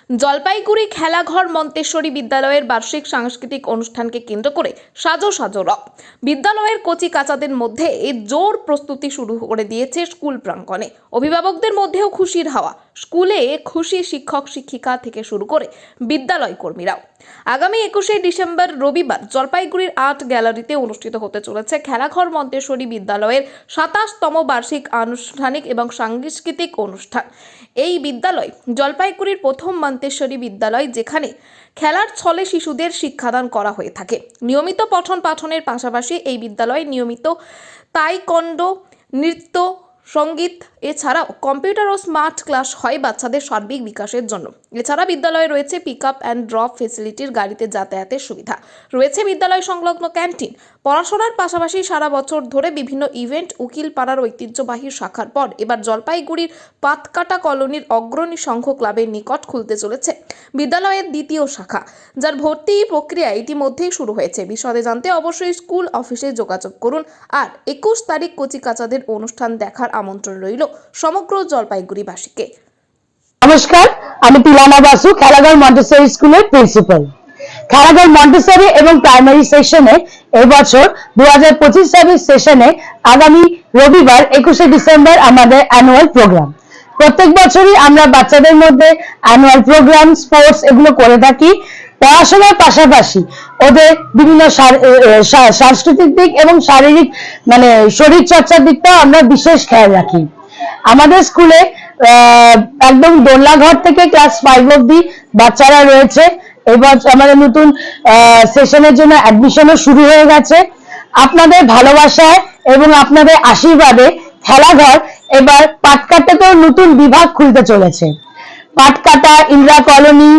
জলপাইগুড়ি খেলাঘর Montessori বিদ্যালয়ের বার্ষিক সাংস্কৃতিক অনুষ্ঠানকে কেন্দ্র করে সাজো সাজো রব। বিদ্যালয়ের কচি কাচাদের মধ্যে এই জোর প্রস্তুতি শুরু করে দিয়েছে স্কুল প্রাঙ্গণে। অভিভাবকদের মধ্যেও খুশির হাওয়া। স্কুলে খুশি শিক্ষক শিক্ষিকা থেকে শুরু করে বিদ্যালয় কর্মীরাও। আগামী 21শে ডিসেম্বর রবিবার জলপাইগুড়ির আর্ট গ্যালারিতে অনুষ্ঠিত হতে চলেছে খেলাঘর মন্তেশ্বরী বিদ্যালয়ের 27তম বার্ষিক আনুষ্ঠানিক এবং সাংস্কৃতিক অনুষ্ঠান। এই বিদ্যালয় জলপাইগুড়ির প্রথম মন্তেশ্বরী বিদ্যালয়, যেখানে খেলার ছলে শিশুদের শিক্ষাদান করা হয়ে থাকে। নিয়মিত পঠন পাঠনের পাশাপাশি এই বিদ্যালয়ে নিয়মিত তাইকোন্ডো, নৃত্য, সঙ্গীত এছাড়াও কম্পিউটার ও স্মার্ট ক্লাস হয় বাচ্চাদের সার্বিক বিকাশের জন্য। এছাড়া বিদ্যালয়ে রয়েছে পিক আপ অ্যান্ড ড্রপ ফেসিলিটির, গাড়িতে যাতায়াতের সুবিধা রয়েছে, বিদ্যালয় সংলগ্ন ক্যান্টিন। পড়াশোনার পাশাপাশি সারা বছর ধরে বিভিন্ন ইভেন্ট উকিলপাড়ার ঐতিহ্যবাহী শাখার পর এবার জলপাইগুড়ির পাতকাটা কলোনির অগ্রণী সংঘ ক্লাবের নিকট খুলতে চলেছে বিদ্যালয়ের দ্বিতীয় শাখা, যার ভর্তি প্রক্রিয়া ইতিমধ্যেই শুরু হয়েছে। বিশদে জানতে অবশ্যই স্কুল অফিসে যোগাযোগ করুন। আর 21 তারিখ কচি কাচাদের অনুষ্ঠান দেখার আমন্ত্রণ রইল সমগ্র জলপাইগুড়িবাসীকে। নমস্কার, আমি তিলানা বাসু, খেলাঘর মন্টেসরি স্কুলের প্রিন্সিপাল। খেলাঘর মন্টেসরি এবং প্রাইমারি সেশনে এবছর 2025-26 সেশনে আগামী রবিবার 21শে ডিসেম্বর আমাদের অ্যানুয়াল প্রোগ্রাম। প্রত্যেক বছরই আমরা বাচ্চাদের মধ্যে অ্যানুয়াল প্রোগ্রাম, স্পোর্টস এগুলো করে থাকি। পড়াশোনার পাশাপাশি ওদের বিভিন্ন সাংস্কৃতিক দিক এবং শারীরিক শরীর চর্চার দিকটাও আমরা বিশেষ খেয়াল রাখি। আমাদের স্কুলে একদম দোলনাঘর থেকে ক্লাস 5 অবধি বাচ্চারা রয়েছে। এবার আমাদের নতুন সেশনের জন্য অ্যাডমিশনও শুরু হয়ে গেছে। আপনাদের ভালোবাসায় এবং আপনাদের আশীর্বাদে খেলাঘর এবার পাটকাটাতেও নতুন বিভাগ খুলতে চলেছে। পাটকাটা, ইন্দিরা কলোনি,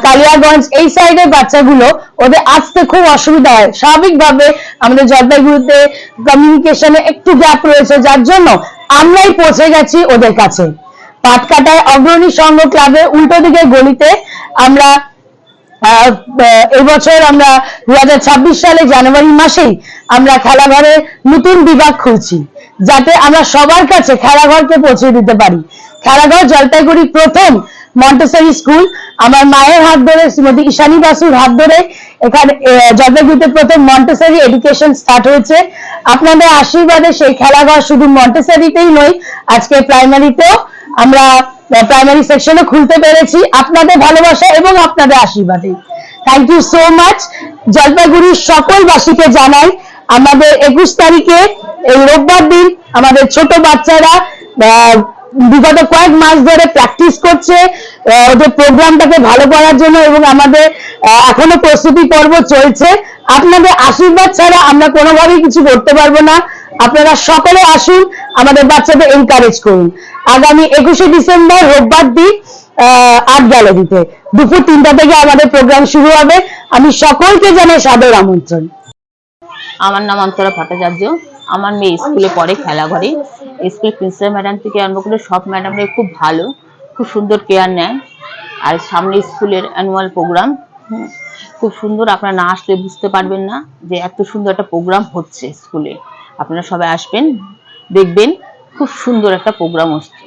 কালিয়াগঞ্জ এই সাইডের বাচ্চাগুলো ওদের আসতে খুব অসুবিধা হয়। স্বাভাবিকভাবে আমাদের জলপাইগুড়িতে কমিউনিকেশনে একটু গ্যাপ রয়েছে, যার জন্য আমরাই পৌঁছে গেছি ওদের কাছে। পাটকাটায় অগ্রণী সংঘ ক্লাবের উল্টো দিকের গলিতে আমরা এবছর আমরা 2026 সালে জানুয়ারি মাসেই আমরা খেলাঘরের নতুন বিভাগ খুলছি, যাতে আমরা সবার কাছে খেলাঘরকে পৌঁছে দিতে পারি। খেলাঘর জলপাইগুড়ি প্রথম মন্টেসরি স্কুল। আমার মায়ের হাত ধরে, শ্রীমতী ঈশানী বাসুর হাত ধরে এখানে জলপাইগুড়িতে প্রথম মন্টেসরি এডুকেশন স্টার্ট হয়েছে। আপনাদের আশীর্বাদে সেই খেলাঘর শুধু মন্টেসরিতেই নয়, আজকে প্রাইমারিতেও আমরা প্রাইমারি সেকশনে খুলতে পেরেছি আপনাদের ভালোবাসা এবং আপনাদের আশীর্বাদে। Thank you so much. জলপাইগুড়ির সকল বাসীকে জানাই আমাদের 21 তারিখে এই রোববার দিন আমাদের ছোট বাচ্চারা বিগত কয়েক মাস ধরে প্র্যাকটিস করছে ওদের প্রোগ্রামটাকে ভালো করার জন্য, এবং আমাদের এখনো প্রস্তুতি পর্ব চলছে। আপনাদের আশীর্বাদ ছাড়া আমরা কোনোভাবেই কিছু করতে পারবো না। আপনারা সকলে আসুন, আমাদের বাচ্চাদের এনকারেজ করুন। আগামী 21শে ডিসেম্বর রোববার দিন আর্ট গ্যালারিতে দুপুর 3টা থেকে আমাদের প্রোগ্রাম শুরু হবে। আমি সকলকে জানাই সাদর আমন্ত্রণ। আমার নাম অন্তরা ভট্টাচার্য। আমার মেয়ে স্কুলে পড়ে খেলাঘরে। স্কুল প্রিন্সিপাল ম্যাডাম থেকে আরম্ভ করে সব ম্যাডামরা খুব ভালো, খুব সুন্দর কেয়ার নেয়। আর সামনে স্কুলের অ্যানুয়াল প্রোগ্রাম খুব সুন্দর, আপনারা না আসলে বুঝতে পারবেন না যে এত সুন্দর একটা প্রোগ্রাম হচ্ছে স্কুলে। আপনারা সবাই আসবেন, দেখবেন খুব সুন্দর একটা প্রোগ্রাম হচ্ছে।